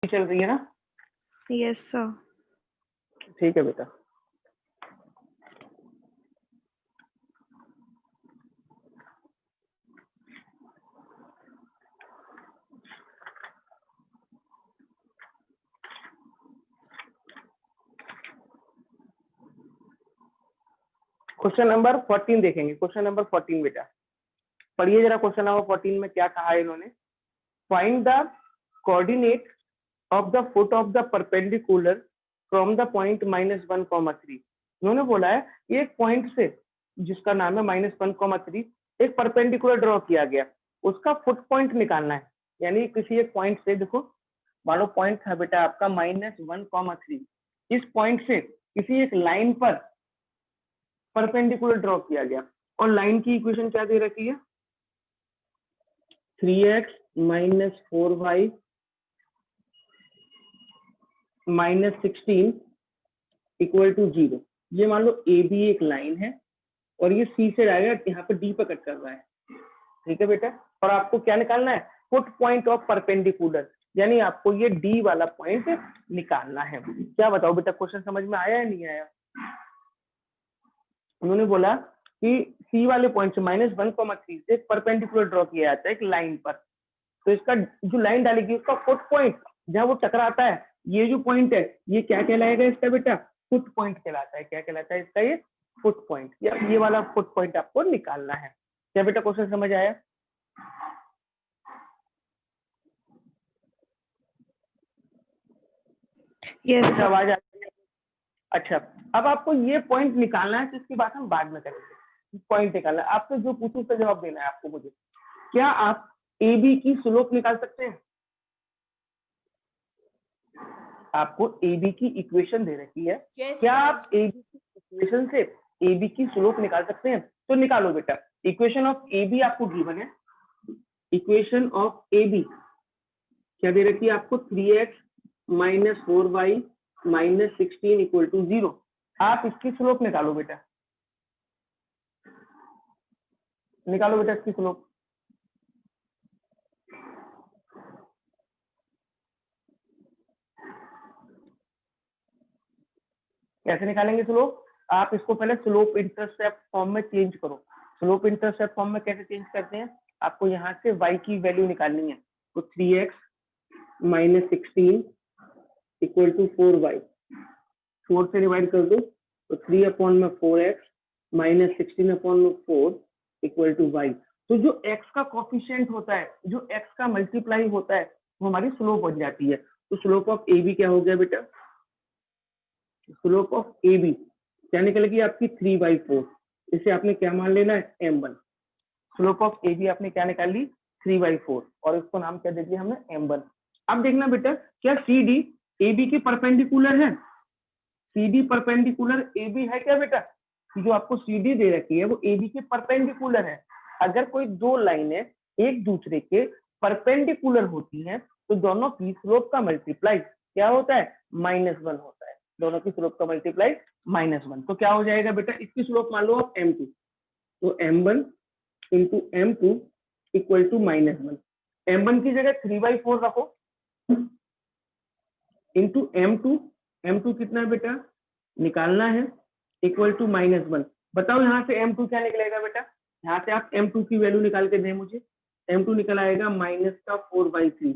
चल रही है ना? Yes sir. ठीक है बेटा। क्वेश्चन नंबर 14 देखेंगे। क्वेश्चन नंबर 14 बेटा पढ़िए जरा। क्वेश्चन नंबर 14 में क्या कहा है इन्होंने? Find the coordinate of the foot of the perpendicular from the point -1,3। इन्होंने बोला है एक पॉइंट से जिसका नाम है -1,3 एक परपेंडिकुलर ड्रॉ किया गया, उसका फुट पॉइंट निकालना है। यानी किसी एक पॉइंट से, देखो मान लो पॉइंट था बेटा आपका -1,3, इस पॉइंट से किसी एक लाइन पर परपेंडिकुलर ड्रॉ किया गया और लाइन की इक्वेशन क्या दे रखी है? 3x - 4y - 16 = 0। ये मान लो ए बी एक लाइन है और ये सी से डायरेक्ट यहाँ पे डी पर कट कर रहा है। ठीक है बेटा। और आपको क्या निकालना है? फुट पॉइंट ऑफ परपेंडिकुलर, यानी आपको ये डी वाला पॉइंट निकालना है। क्या बताओ बेटा, क्वेश्चन समझ में आया या नहीं आया? उन्होंने बोला कि सी वाले पॉइंट से -1,3 से परपेंडिकुलर ड्रॉ किया जाता है एक लाइन पर। तो इसका जो लाइन डालेगी उसका फुट पॉइंट जहां वो टकराता है, ये जो पॉइंट है ये क्या कहलाएगा इसका बेटा? फुट पॉइंट कहलाता है। क्या कहलाता है इसका? ये फुट पॉइंट, या ये वाला फुट पॉइंट आपको निकालना है। क्या बेटा क्वेश्चन समझ आया? यस बेटा सर। आवाज आ रही है? अच्छा, अब आपको ये पॉइंट निकालना है, तो इसकी बात हम बाद में करेंगे। पॉइंट निकालना है आपसे, जो पूछूं उसका जवाब देना है आपको मुझे। क्या आप ए बी की स्लोप निकाल सकते हैं? आपको ए बी की इक्वेशन दे रखी है। क्या आप ए बी की इक्वेशन से ए बी की स्लोप निकाल सकते हैं? तो निकालो बेटा। इक्वेशन ऑफ ए बी आपको गिवन है। इक्वेशन ऑफ ए बी क्या दे रखी है आपको? 3x - 4y - 16 = 0। आप इसकी स्लोप निकालो बेटा। निकालो बेटा इसकी स्लोप। कैसे निकालेंगे स्लोप? आप इसको पहले स्लोप इंटरसेप्ट फॉर्म में चेंज करो। स्लोप इंटरसेप्ट फॉर्म में कैसे चेंज करते हैं? आपको यहाँ से y की वैल्यू निकालनी है। तो 3x - 16 = 4y, 4 से डिवाइड कर दो तो 3/4x - 16/4 = y। तो जो x का कोफिशिएंट होता है, जो x का मल्टीप्लाई होता है, वो हमारी स्लोप बन जाती है। तो स्लोप ऑफ ए बी क्या हो गया बेटा? स्लोप ऑफ ए बी क्या निकलेगी आपकी? 3/4। इसे आपने क्या मान लेना है? m1। Slope of A B आपने क्या निकाल ली? 3/4, और इसको नाम क्या दे दिया हमने? m1। अब देखना बेटा, क्या सी डी ए बी की परपेंडिकुलर है? C D perpendicular A B है क्या बेटा? जो आपको सी डी दे रखी है वो ए बी के परपेंडिकुलर है। अगर कोई दो लाइनें एक दूसरे के परपेंडिकुलर होती हैं तो दोनों की स्लोप का मल्टीप्लाई क्या होता है? -1 होता है। दोनों की स्लोप का मल्टीप्लाई -1। तो क्या हो जाएगा बेटा? इसकी स्लोप मान लो आप m2, तो m1 × m2 = -1। m1 की जगह 3/4 रखो इंटू m2 कितना है बेटा? निकालना है, = -1। बताओ यहाँ से m2 क्या निकलेगा बेटा? यहाँ से आप m2 की वैल्यू निकाल के दें मुझे। m2 निकल आएगा -4/3।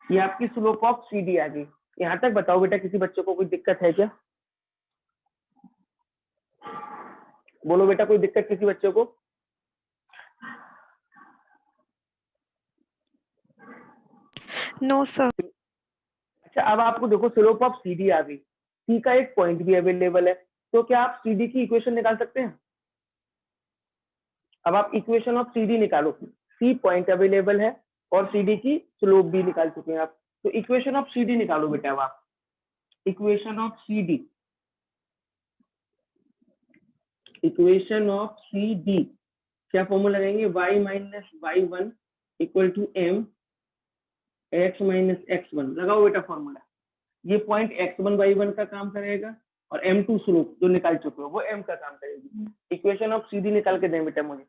ये आपकी स्लोप ऑफ सी डी आ गई। यहाँ तक बताओ बेटा, किसी बच्चे को कोई दिक्कत है क्या? बोलो बेटा, कोई दिक्कत किसी बच्चे को? No sir. अच्छा, अब आपको देखो स्लोप ऑफ सी डी आ गई, सी का एक पॉइंट भी अवेलेबल है, तो क्या आप सी डी की इक्वेशन निकाल सकते हैं? अब आप इक्वेशन ऑफ सी डी निकालो। सी पॉइंट अवेलेबल है और सी डी की स्लोप भी निकाल चुके हैं आप, तो इक्वेशन ऑफ सी डी निकालो बेटा। अब आप equation of C D, equation of C D क्या फॉर्मूला लगाएंगे? y - y1 = m x - x1। लगाओ बेटा फॉर्मूला। ये पॉइंट x1 y1 का काम करेगा और m2 स्लोप जो निकाल चुके हो वो m का काम करेगी। इक्वेशन ऑफ सी डी निकाल के दें बेटा मुझे।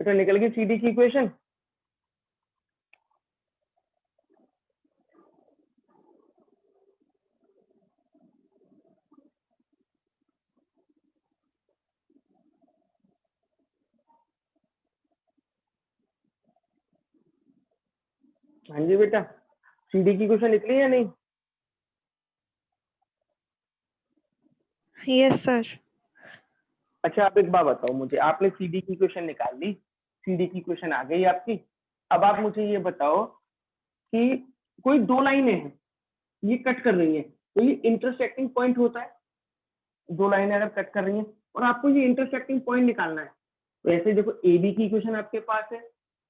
बेटा निकल गई CD की इक्वेशन। हाँ जी बेटा, CD की इक्वेशन निकली या नहीं? Yes, sir. अच्छा आप एक बात बताओ मुझे, आपने CD की इक्वेशन निकाल ली, CD की इक्वेशन आ गई आपकी। अब आप मुझे ये बताओ कि कोई दो लाइनें हैं, ये कट कर रही हैं, तो ये इंटरसेक्टिंग पॉइंट होता है। दो लाइनें अगर कट कर रही हैं और आपको ये इंटरसेक्टिंग पॉइंट निकालना है, तो ऐसे देखो AB की इक्वेशन आपके पास है,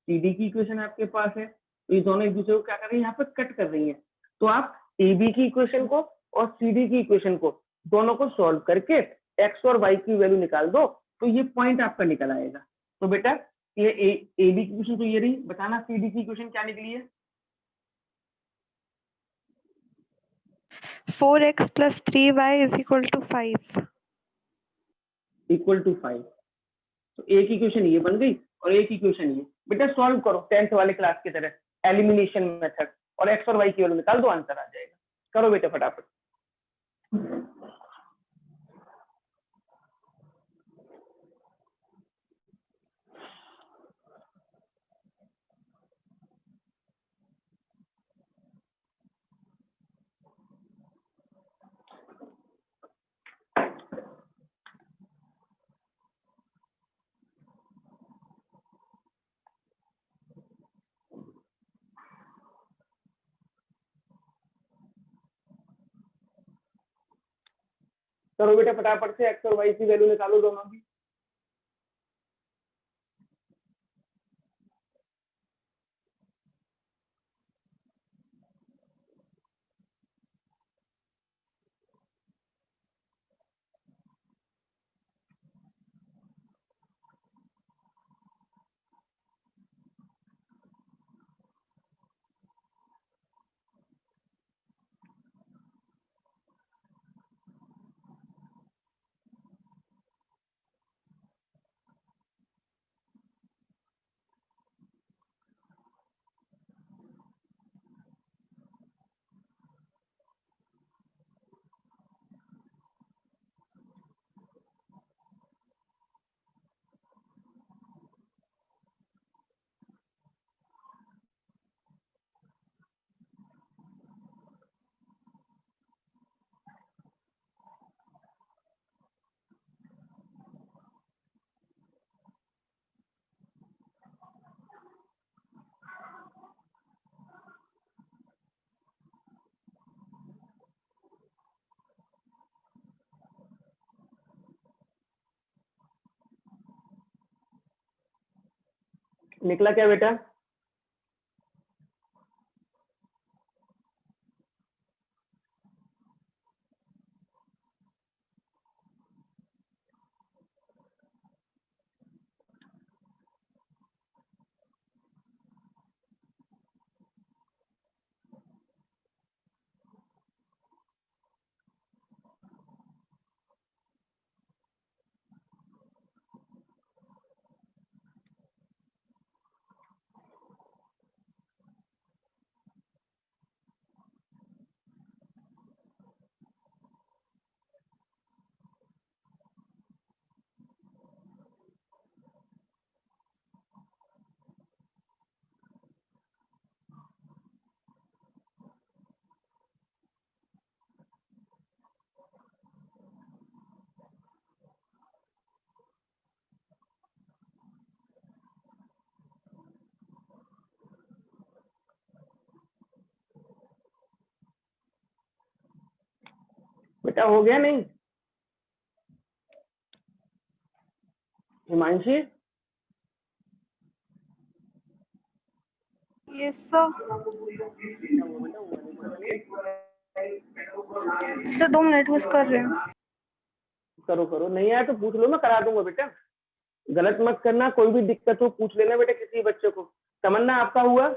CD की इक्वेशन आपके पास है, तो ये दोनों एक दूसरे को क्या कर रही है, यहाँ पर कट कर रही है। तो आप AB की इक्वेशन को और CD की इक्वेशन को दोनों को सॉल्व करके x और y की वैल्यू निकाल दो, तो ये पॉइंट आपका निकल आएगा। तो बेटा ये AB की इक्वेशन तो ये रही, बताना CD की इक्वेशन क्या निकली है? 4x plus 3y is equal to 5. Equal to 5। तो एक इक्वेशन ये बन गई और एक इक्वेशन ये। बेटा सॉल्व करो 10th वाले क्लास की तरह एलिमिनेशन मेथड, और x और y की वैल्यू निकाल दो, आंसर आ जाएगा। करो बेटा फटाफट। करो बेटा फटाफट से, x और y की वैल्यू निकालो दोनों की। निकला क्या बेटा? बेटा हो गया नहीं? Himanshi Yes, sir. Sir 2 minute miss कर रहे हैं। करो करो, नहीं आया तो पूछ लो, मैं करा दूंगा बेटा। गलत मत करना, कोई भी दिक्कत हो पूछ लेना बेटा किसी बच्चे को। तमन्ना आपका हुआ?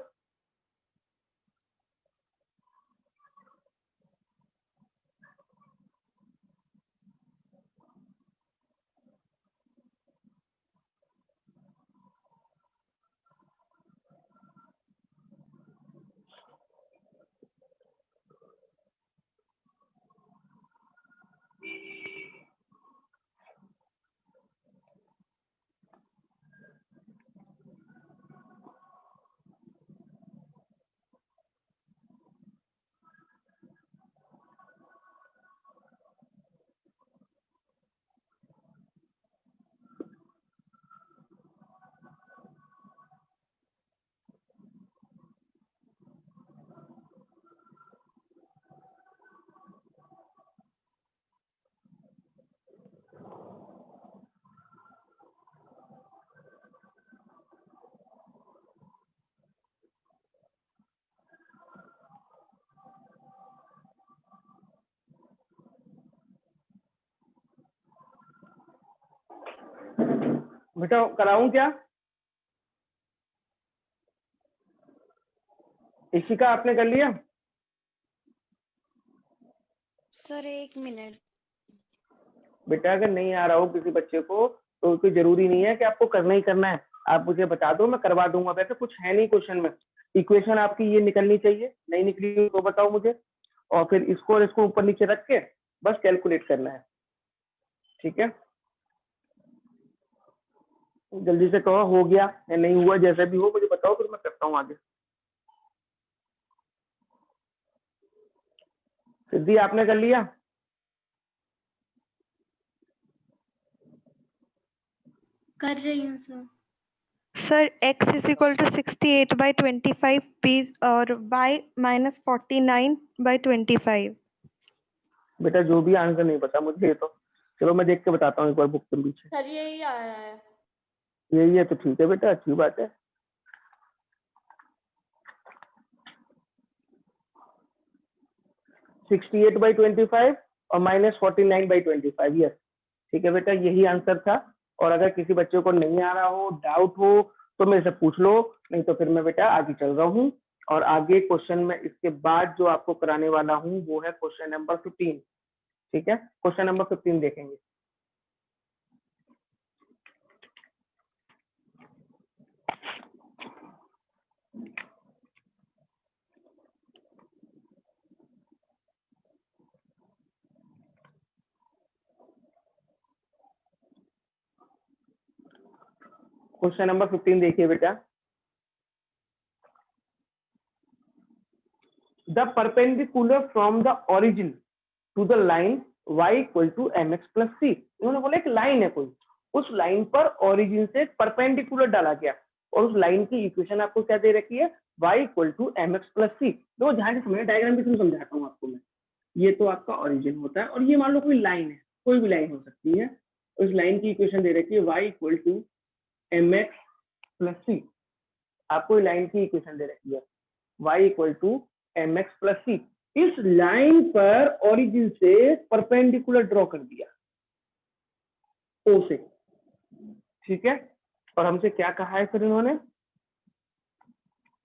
बेटा कराऊं क्या? इशिका आपने कर लिया? Sir 1 minute. बेटा अगर नहीं आ रहा हो किसी बच्चे को तो कोई जरूरी नहीं है कि आपको करना ही करना है, आप मुझे बता दो मैं करवा दूंगा। वैसे कुछ है नहीं क्वेश्चन में, इक्वेशन आपकी ये निकलनी चाहिए, नहीं निकली हो तो बताओ मुझे, और फिर इसको और इसको ऊपर नीचे रख के बस कैलकुलेट करना है। ठीक है, जल्दी से कहो हो गया या नहीं हुआ, जैसा भी हो मुझे बताओ, फिर मैं करता हूँ आगे। सिद्धि आपने कर लिया? कर रही हूँ sir. Sir x is equal to 68/25 p और y -49/25। बेटा जो भी आंसर नहीं पता मुझे ये तो, चलो मैं देख के बताता हूँ एक बार बुक के पीछे। सर यही आया है। यही है तो ठीक है बेटा, अच्छी बात है। 68/25 और -49/25, यस ठीक है बेटा, यही आंसर था। और अगर किसी बच्चे को नहीं आ रहा हो, डाउट हो, तो मेरे से पूछ लो, नहीं तो फिर मैं बेटा आगे चल रहा हूँ। और आगे क्वेश्चन में इसके बाद जो आपको कराने वाला हूँ वो है क्वेश्चन नंबर 15। ठीक है, क्वेश्चन नंबर 15 देखेंगे। क्वेश्चन नंबर 15 देखिए बेटा। The perpendicular from the origin to the line y equal to mx plus C. इन्होंने बोला एक लाइन है कोई, उस लाइन पर ओरिजिन से परपेंडिकुलर डाला गया और उस लाइन की इक्वेशन आपको क्या दे रखी है, y equal to mx plus C. तो ध्यान से समझना, डायग्राम भी समझाता हूँ आपको मैं। ये तो आपका ओरिजिन होता है और ये मान लो कोई लाइन है, कोई भी लाइन हो सकती है। उस लाइन की इक्वेशन दे रखी है y equal to mx plus C. आपको लाइन की इक्वेशन दे रखी है y equal to mx plus C. इस लाइन पर ओरिजिन से परपेंडिकुलर ड्रॉ कर दिया ओ से, ठीक है। और हमसे क्या कहा है फिर इन्होंने,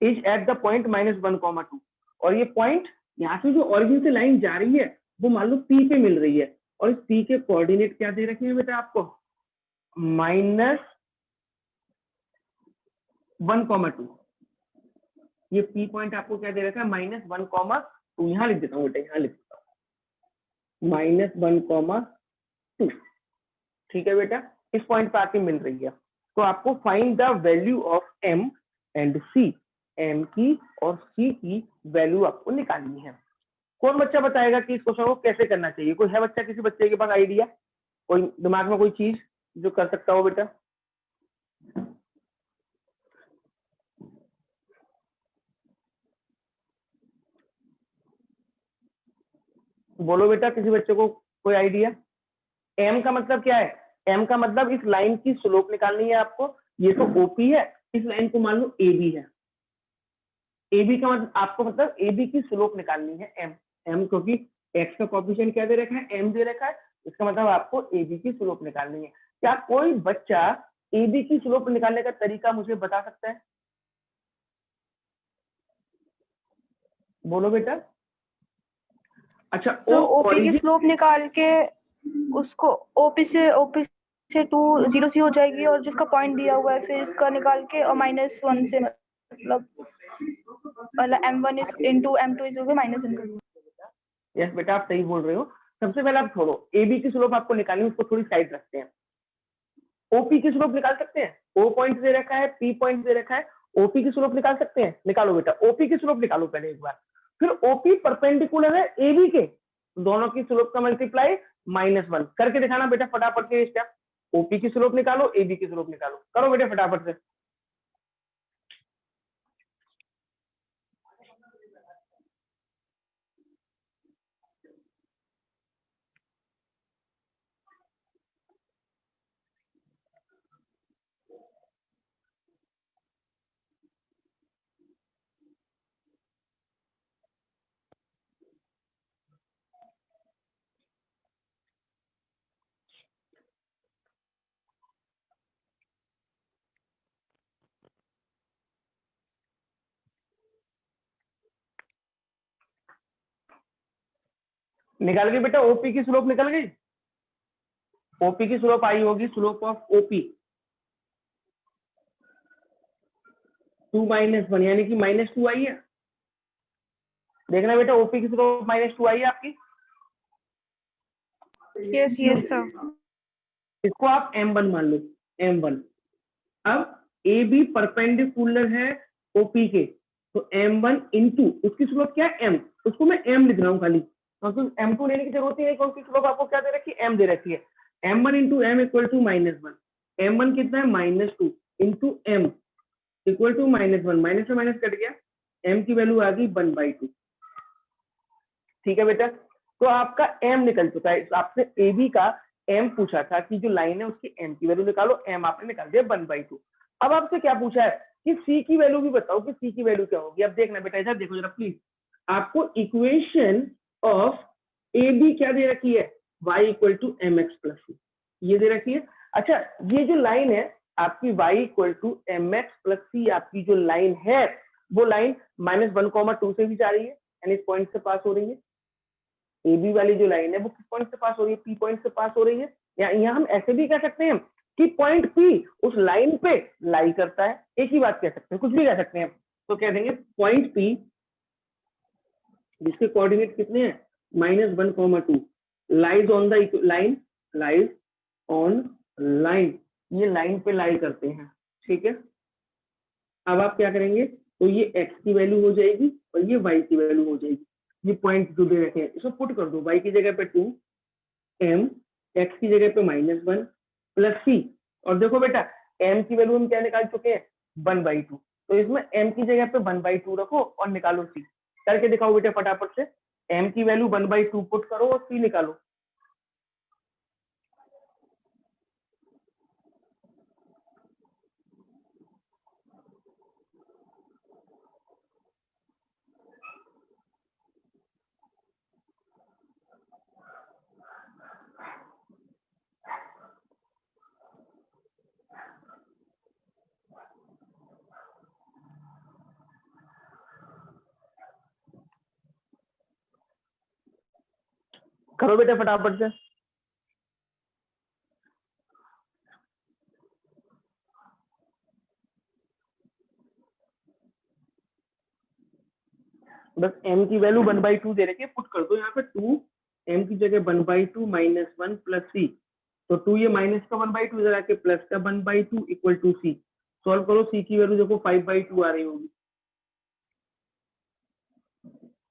इज एट द पॉइंट -1,2। और ये पॉइंट यहाँ से जो ओरिजिन से लाइन जा रही है वो मान लो P पे मिल रही है, और इस P के कोऑर्डिनेट क्या दे रखे हैं बेटा आपको, -1,2। ये P पॉइंट आपको क्या दे रखा है, -1,2। यहाँ लिख देता हूँ बेटा, यहाँ लिख देता हूँ -1,2। ठीक है बेटा, इस पॉइंट पर आके मिल रही है। तो आपको find the value of m and c, m की और c की वैल्यू आपको निकालनी है। कौन बच्चा बताएगा कि इस क्वेश्चन को कैसे करना चाहिए? कोई है बच्चा, किसी बच्चे के पास आइडिया, कोई दिमाग में कोई चीज जो कर सकता हो बेटा? बोलो बेटा, किसी बच्चे को कोई आइडिया? m का मतलब क्या है? m का मतलब इस लाइन की स्लोप निकालनी है आपको। ये तो OP है, इस लाइन को मान लो AB है। AB का मतलब आपको मतलब AB की स्लोप निकालनी है m क्योंकि x का कोएफिशिएंट क्या दे रखा है, m दे रखा है। इसका मतलब आपको AB की स्लोप निकालनी है। क्या कोई बच्चा AB की स्लोप निकालने का तरीका मुझे बता सकता है? बोलो बेटा। अच्छा, सो O ओपी की ओरिजिन, स्लोप निकाल के उसको ओपी से 2 0 सी हो जाएगी, और जिसका पॉइंट दिया हुआ है फिर इसका निकाल के और -1 से मतलब m1 is into m2 is -1 कर दो। यस बेटा आप सही बोल रहे हो। सबसे पहले आप छोड़ो, AB की स्लोप आपको निकालनी है, उसको थोड़ी साइड रखते हैं। OP की स्लोप निकाल सकते हैं, O पॉइंट दे रखा है, P पॉइंट दे रखा है, OP की स्लोप निकाल सकते हैं। निकालो बेटा, OP की स्लोप निकालो पहले एक बार। फिर OP परपेंडिकुलर है AB के, दोनों की स्लोप का मल्टीप्लाई -1 करके दिखाना बेटा फटाफट से स्टेप। OP की स्लोप निकालो, AB की स्लोप निकालो, करो बेटा फटाफट से। निकाल गई बेटा, ओपी की स्लोप निकल गई। ओपी की स्लोप आई होगी, स्लोप ऑफ ओपी 2 - 1 यानी कि -2 आई है। देखना बेटा, ओपी की स्लोप -2 आई है आपकी। Yes sir. इसको आप m1 मान लो, m1। अब ए बी परपेंडिकुलर है ओपी के, तो m1 इंटू उसकी स्लोप क्या है m, उसको मैं m लिख रहा हूँ खाली, क्योंकि m2 लेने की जरूरत नहीं है, क्योंकि स्लोप आपको क्या दे रखी है, m दे रखी है। m1 into m equal to -1, m1 कितना है -2 into m equal to -1, minus से माइनस कट गया, m की वैल्यू आ गई 1/2। ठीक है बेटा, तो आपका m निकल चुका है। आपसे ए बी का m पूछा था कि जो लाइन है उसकी m की वैल्यू निकालो, m आपने निकाल दिया 1/2। अब आपसे क्या पूछा है कि c की वैल्यू भी बताओ कि c की वैल्यू क्या होगी। अब देखना बेटा, इधर देखो जरा प्लीज, आपको इक्वेशन ऑफ ए बी क्या दे रखी है, y equal to mx plus c, ये दे रखी है। अच्छा, ये जो लाइन है आपकी y equal to mx plus c, आपकी जो लाइन है वो लाइन -1, 2 से भी जा रही है, यानी इस पॉइंट से पास हो रही है। ए बी वाली जो लाइन है वो किस पॉइंट से पास हो रही है, पी पॉइंट से पास हो रही है। या यहाँ हम ऐसे भी कह सकते हैं कि पॉइंट पी उस लाइन पे लाई करता है, एक ही बात कह सकते हैं, कुछ भी कह सकते हैं। तो कह देंगे पॉइंट पी जिसके कोऑर्डिनेट कितने हैं, -1, 2 lies on the line, lies on line, ये लाइन पे लाई करते हैं। ठीक है, अब आप क्या करेंगे, तो ये x की वैल्यू हो जाएगी और ये y की वैल्यू हो जाएगी। ये पॉइंट जो दे रखे हैं इसको पुट कर दो, y की जगह पे 2 m, x की जगह पे -1 प्लस c, और देखो बेटा m की वैल्यू हम क्या निकाल चुके हैं, 1/2, तो इसमें m की जगह पे 1/2 रखो और निकालो c। करके दिखाओ बेटा फटाफट से, m की वैल्यू 1/2 पुट करो और c निकालो। करो बेटा फटाफट से। बस m की वैल्यू 1/2 दे रखी है, पुट कर दो यहाँ पे 2 m की जगह 1/2 -1 प्लस c, तो 2 ये माइनस का 1/2 इधर आके प्लस का 1/2 इक्वल टू c। सॉल्व करो, c की वैल्यू देखो 5/2 आ रही होगी,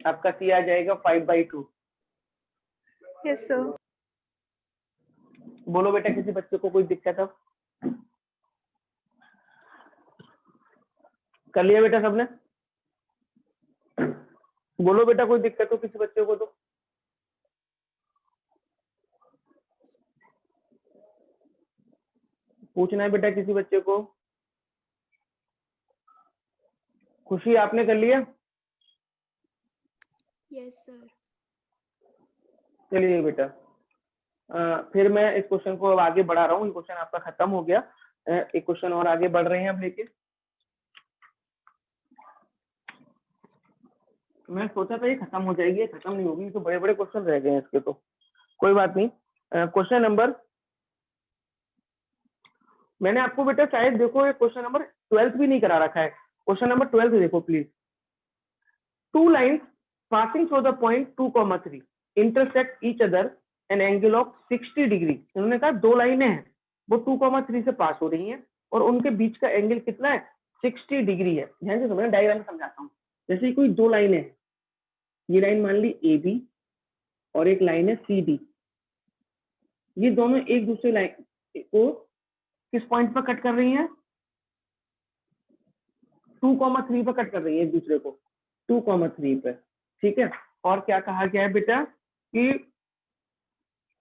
आपका c आ जाएगा 5/2। Yes sir. बोलो बेटा, किसी बच्चे को कोई दिक्कत है? कर लिया बेटा सबने? बोलो बेटा, कोई दिक्कत हो किसी बच्चे को तो? पूछना है बेटा किसी बच्चे को? खुशी आपने कर लिया? Yes sir. चलिए बेटा, फिर मैं इस क्वेश्चन को अब आगे बढ़ा रहा हूँ। ये क्वेश्चन आपका खत्म हो गया, एक क्वेश्चन और आगे बढ़ रहे हैं अब लेके। मैं सोचा था ये खत्म हो जाएगी, ये खत्म नहीं होगी, तो बड़े बड़े क्वेश्चन रह गए हैं इसके, तो कोई बात नहीं। क्वेश्चन नंबर, मैंने आपको बेटा शायद देखो ये क्वेश्चन नंबर 12 भी नहीं करा रखा है। क्वेश्चन नंबर 12 देखो please. 2 lines passing through the point 2, 3 intersect each other an angle of 60 degree. इन्होंने कहा 2 लाइनें हैं, वो 2, 3 से पास हो रही हैं और उनके बीच का एंगल कितना है, 60 डिग्री है। ध्यान से समझना, डायग्राम में समझाता हूँ। जैसे कोई 2 लाइनें हैं, ये लाइन मान ली ए बी और एक लाइन है सी डी, ये दोनों एक दूसरे लाइन को किस पॉइंट पर कट कर रही हैं, 2, 3 पर कट कर रही है एक दूसरे को, 2, 3 पे। ठीक है, और क्या कहा गया है बेटा कि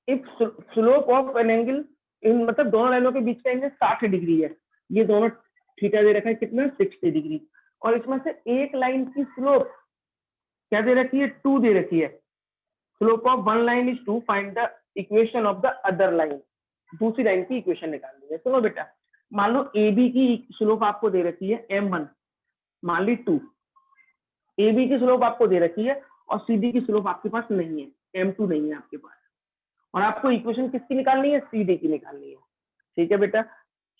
if slope of an angle in, मतलब दोनों लाइनों के बीच का एंगल 60 डिग्री है, ये दोनों थीटा दे रखा है कितना, 60 डिग्री, और इसमें से एक लाइन की स्लोप क्या दे रखी है, 2 दे रखी है। Slope of one line is 2, find the equation of the other line. दूसरी लाइन की इक्वेशन निकालनी है। सुनो बेटा, मान लो ए बी की स्लोप आपको दे रखी है m1, मान ली 2, ए बी की स्लोप आपको दे रखी है और सी डी की स्लोप आपके पास नहीं है। m2 नहीं है आपके पास, और आपको इक्वेशन किसकी निकालनी है, CD की निकालनी है। ठीक है बेटा,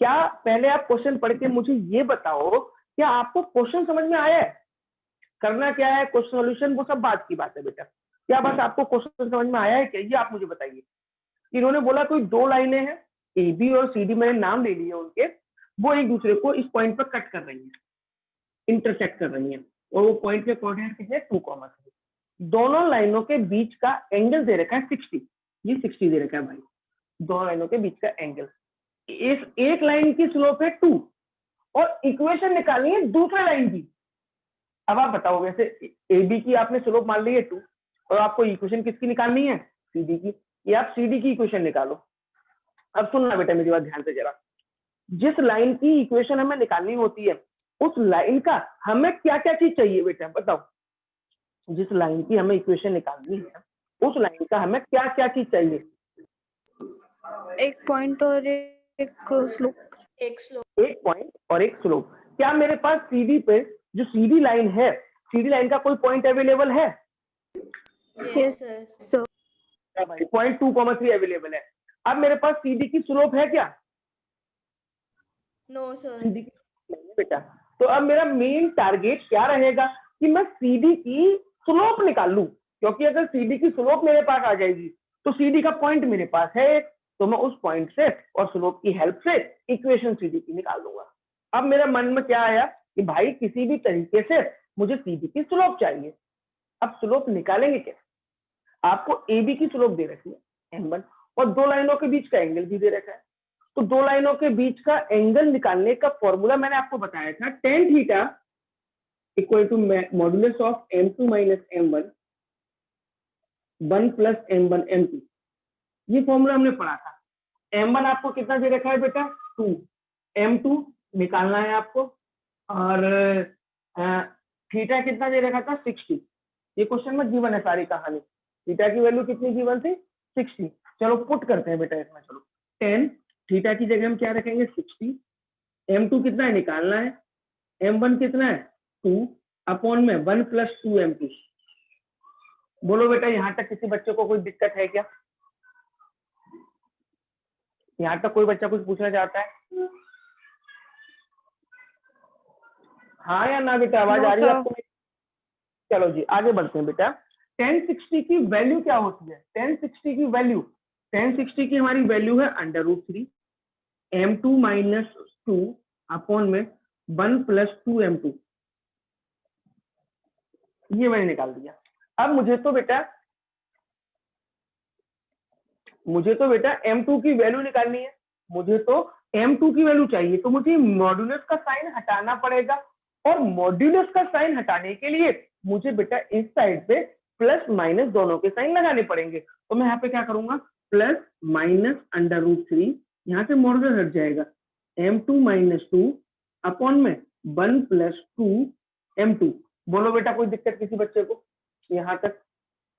क्या पहले आप क्वेश्चन पढ़ के मुझे ये बताओ, क्या आपको क्वेश्चन समझ में आया है? करना क्या है, क्वेश्चन सॉल्यूशन वो सब बात की बात है बेटा, क्या बस आपको क्वेश्चन समझ में आया है क्या, ये आप मुझे बताइए। इन्होंने बोला कोई दो लाइनें हैं, AB और CD, मैंने नाम ले लिए उनके, वो एक दूसरे को इस पॉइंट पर कट कर रही है, इंटरसेक्ट कर रही है, और वो पॉइंट के कोऑर्डिनेट कितने, 2,3। दोनों लाइनों के बीच का एंगल दे रखा है 60, ये 60 दे रखा है भाई, दोनों लाइनों के बीच का एंगल। इस एक लाइन की स्लोप है 2, और इक्वेशन निकालनी है दूसरे लाइन की। अब आप बताओ, वैसे AB की आपने स्लोप मान ली है 2, और आपको इक्वेशन किसकी निकालनी है, CD की, ये आप CD की इक्वेशन निकालो। अब सुनना बेटा मेरी बात ध्यान से जरा, जिस लाइन की इक्वेशन हमें निकालनी होती है, उस लाइन का हमें क्या क्या चीज चाहिए बेटा, बताओ। जिस लाइन की हमें इक्वेशन निकालनी है, उस लाइन का हमें क्या क्या चीज चाहिए, एक पॉइंट और एक स्लोप। एक पॉइंट और एक स्लोप। क्या मेरे पास CD पे, जो CD लाइन है, CD लाइन का कोई पॉइंट अवेलेबल है? Yes sir. भाई पॉइंट 2,3 अवेलेबल है। अब मेरे पास CD की स्लोप है क्या? No sir. CD की नहीं है बेटा। तो अब मेरा मेन टारगेट क्या रहेगा कि मैं CD की स्लोप निकाल लूं, क्योंकि अगर CD की स्लोप मेरे पास आ जाएगी तो CD का पॉइंट मेरे पास है, तो मैं उस पॉइंट से और स्लोप की हेल्प से इक्वेशन CD की निकाल लूंगा। अब मेरे मन में क्या आया कि भाई किसी भी तरीके से मुझे CD की स्लोप चाहिए। अब स्लोप निकालेंगे कैसे? आपको AB की स्लोप दे रखी है m1, और दो लाइनों के बीच का एंगल भी दे रखा है। तो दो लाइनों के बीच का एंगल निकालने का फॉर्मूला मैंने आपको बताया था, tan theta equal to modulus of m2 minus m1 1 plus m1 m2। ये फॉर्मूला हमने पढ़ा था। m1 आपको कितना दे रखा है बेटा, 2, m2 निकालना है आपको, और थीटा कितना दे रखा था, 60। ये क्वेश्चन में गिवन है सारी कहानी। थीटा की वैल्यू कितनी गिवन थी, 60। चलो पुट करते हैं बेटा इसमें, चलो 10 थीटा की जगह हम क्या रखेंगे, 60। m2 कितना है निकालना है, m1 कितना है, 2 अपॉन में 1 प्लस 2 m2। बोलो बेटा यहाँ तक किसी बच्चे को कोई दिक्कत है क्या? यहाँ तक कोई बच्चा कुछ पूछना चाहता है? हाँ या ना बेटा, आवाज No, आ रही है sir. आपको? चलो जी आगे बढ़ते हैं बेटा। 1060 की वैल्यू क्या होती है, 1060 की वैल्यू, 1060 की हमारी वैल्यू है √3 m2 माइनस 2 अपॉन में 1 प्लस 2 m2। ये मैंने निकाल दिया। अब मुझे तो बेटा m2 की वैल्यू निकालनी है, मुझे तो m2 की वैल्यू चाहिए, तो मुझे मॉड्यूलस का साइन हटाना पड़ेगा, और मॉड्यूलस का साइन हटाने के लिए मुझे बेटा इस साइड पे प्लस माइनस दोनों के साइन लगाने पड़ेंगे। तो मैं यहाँ पे क्या करूंगा, प्लस माइनस √3, यहाँ से मॉड्यूलस हट जाएगा, m2 माइनस 2 अपॉन में 1 प्लस 2 m2। बोलो बेटा कोई दिक्कत किसी बच्चे को यहाँ तक?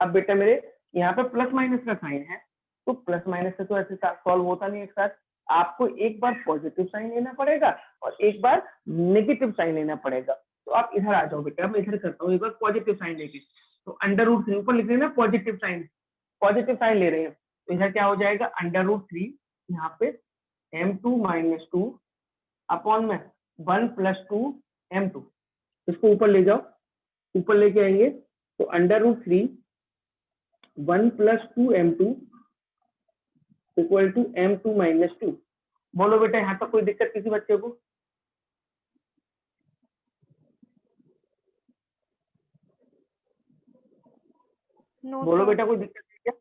अब बेटा मेरे यहाँ पे प्लस माइनस का साइन है, तो प्लस माइनस से तो ऐसे सॉल्व होता नहीं एक साथ, आपको एक बार पॉजिटिव साइन लेना पड़ेगा और एक बार नेगेटिव साइन लेना पड़ेगा। तो आप इधर आ जाओ बेटा, मैं इधर करता हूँ एक बार पॉजिटिव साइन लेके। तो √3 ऊपर लिख लेना पॉजिटिव साइन ले रहे हैं, तो इधर क्या हो जाएगा, √3 यहाँ पे m2 माइनस 2 अपॉन में 1 प्लस 2 m2। इसको ऊपर ले जाओ, ऊपर लेके आएंगे तो √3 1 plus 2 m2 equal to m2 minus 2। बोलो बेटा यहाँ तक कोई दिक्कत किसी बच्चे को? No, बोलो sir. बेटा कोई दिक्कत है क्या?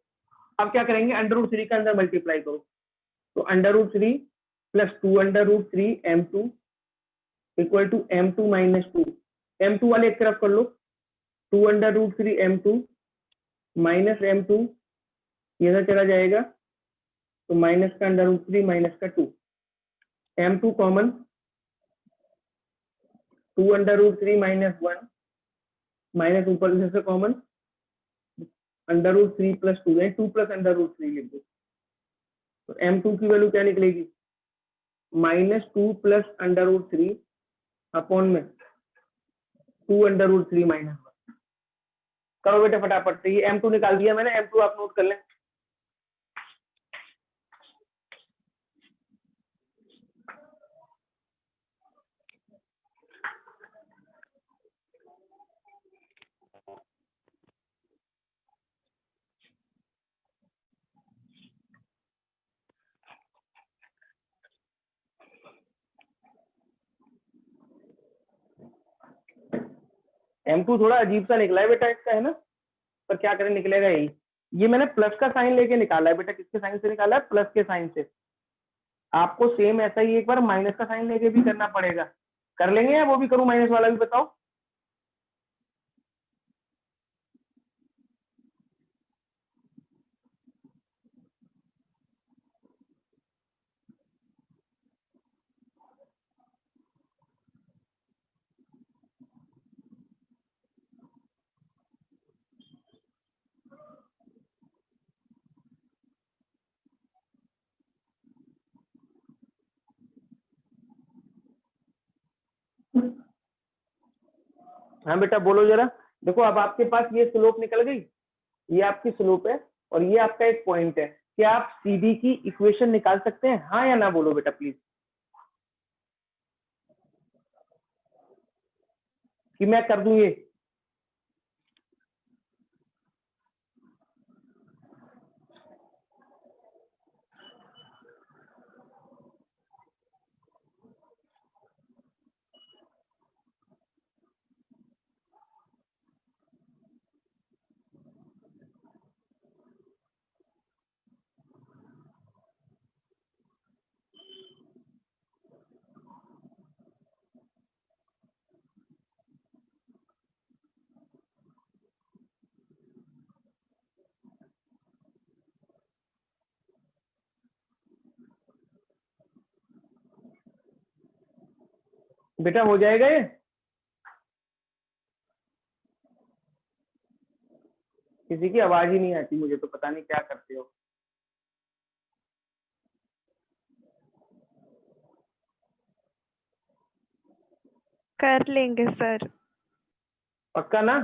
अब क्या करेंगे, √3 का अंदर मल्टीप्लाई करो, तो √3 plus 2 √3 m2 equal to m2 minus 2। m2 वाले एक तरफ कर लो, 2 √3 m2 माइनस m2, इधर चला जाएगा तो माइनस का √3 माइनस का 2, m2 कॉमन, 2 √3 माइनस 1 माइनस ऊपर से कॉमन √3 प्लस 2 है, 2 प्लस √3 लिख दो। तो m2 की वैल्यू क्या निकलेगी, माइनस 2 प्लस √3 अपॉन में 2 √3 माइनस 1। करो बेटा फटाफट से, ये M2 निकाल दिया मैंने, M2 आप नोट कर लें। M2 थोड़ा अजीब सा निकला है बेटा इसका, है ना, पर क्या करें, निकलेगा यही। ये मैंने प्लस का साइन लेके निकाला है बेटा, किसके साइन से निकाला है, प्लस के साइन से। आपको सेम ऐसा ही एक बार माइनस का साइन लेके भी करना पड़ेगा। कर लेंगे या वो भी करूं, माइनस वाला भी बताओ। हाँ बेटा बोलो जरा। देखो अब आपके पास ये स्लोप निकल गई, ये आपकी स्लोप है और ये आपका एक पॉइंट है। क्या आप सीडी की इक्वेशन निकाल सकते हैं, हाँ या ना बोलो बेटा प्लीज, कि मैं कर दूं ये। बेटा हो जाएगा ये, किसी की आवाज ही नहीं आती मुझे, तो पता नहीं क्या करते हो। कर लेंगे सर। पक्का ना।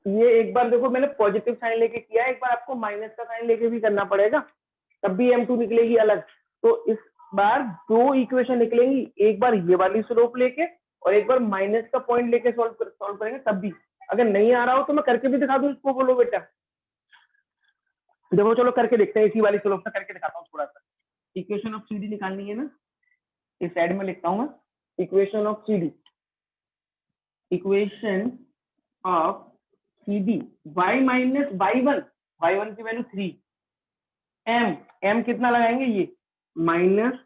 ये एक बार देखो मैंने पॉजिटिव साइन लेके किया है, एक बार आपको माइनस का साइन लेके भी करना पड़ेगा, तब भी M2 निकलेगी अलग। तो इस बार दो इक्वेशन निकलेंगी, एक बार ये वाली स्लोप लेके और एक बार माइनस का पॉइंट लेके सॉल्व करेंगे। तब भी अगर नहीं आ रहा हो तो मैं करके भी दिखा दूं इसको, बोलो बेटा। देखो चलो करके देखते हैं, इसी वाली स्लोप से करके दिखाता हूँ थोड़ा सा। इक्वेशन ऑफ CD निकालनी है ना, इस साइड में लिखता हूँ मैं, equation of CD, equation of CD, y minus y1 की वैल्यू 3, m कितना लगाएंगे, ये minus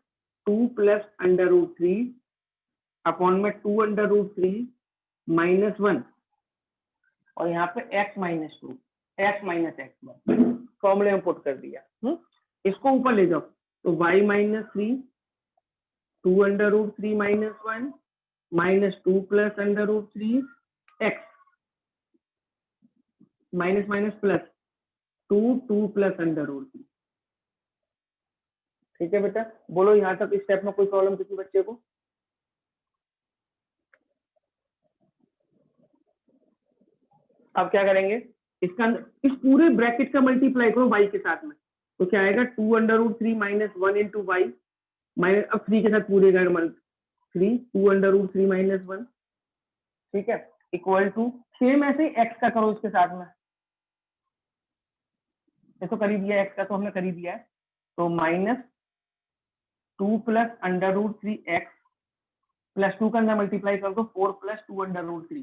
2 plus under root 3 upon में 2 अंडर रूट 3 माइनस 1, और यहाँ पे x minus 2, x minus x फॉर्मूले में पुट कर दिया। इसको ऊपर ले जाओ तो y minus 3 2 under root 3 minus 1 minus 2 plus under root 3 x minus minus plus 2 plus under root 3। ठीक है बेटा, बोलो यहाँ तक इस स्टेप में कोई प्रॉब्लम किसी बच्चे को। अब क्या करेंगे, इसका इस पूरे ब्रैकेट का मल्टीप्लाई करो y के साथ में, तो क्या आएगा 2 under root 3 minus 1 into Y minus, अब 3 के साथ पूरे का 3 2 अंडर रूट 3 माइनस 1, ठीक है, इक्वल टू सेम ऐसे x का करो इसके साथ में, ये तो कर ही दिया, x का तो हमने कर ही दिया है, तो minus 2 plus under root 3 X plus 2 का अंदर मल्टीप्लाई कर दो 4 प्लस 2 अंडर रूट 3,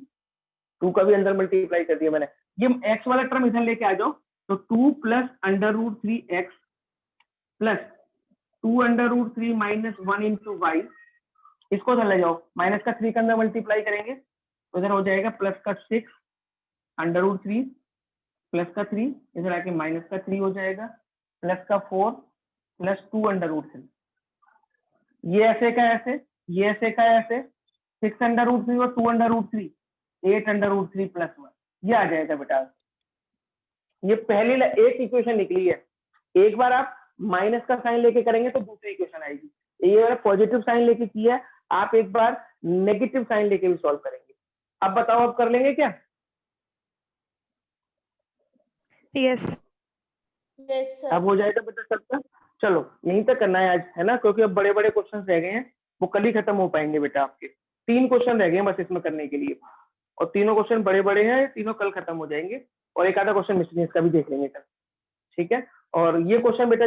2 का भी अंदर मल्टीप्लाई कर दिया मैंने। ये x वाला टर्म इधर लेके आ जाओ, तो 2 plus under root 3 X plus 2 under root 3 minus 1 into Y, इसको इधर ले जाओ, माइनस का 3 का अंदर मल्टीप्लाई करेंगे तो इधर हो जाएगा प्लस का 6 अंडर रूट 3 प्लस का 3, इधर आके माइनस का 3 हो जाएगा प्लस का 4 प्लस 2 अंडर रूट 3, ये ऐसे का ऐसे, ये ऐसे का ऐसे, 6 अंडर रूट 3 और 2 under root 3 8 under root 3 plus 1, ये आ जाएगा बेटा। ये पहली एक इक्वेशन निकली है, एक बार आप माइनस का साइन लेके करेंगे तो दूसरी इक्वेशन आएगी, ये वाला पॉजिटिव साइन लेके किया है, आप एक बार नेगेटिव साइन लेके भी सॉल्व करेंगे। अब बताओ अब कर लेंगे क्या, यस यस सर। अब हो जाएगा बेटा सबका। चलो यहीं तक करना है आज, है ना, क्योंकि अब बड़े बड़े क्वेश्चन रह गए हैं, वो कल ही खत्म हो पाएंगे बेटा आपके। 3 क्वेश्चन रह गए हैं बस इसमें करने के लिए, और तीनों क्वेश्चन बड़े बड़े हैं, तीनों कल खत्म हो जाएंगे, और एक आधा क्वेश्चन मिसलिनियस का भी देख लेंगे कल, ठीक है। और ये क्वेश्चन बेटा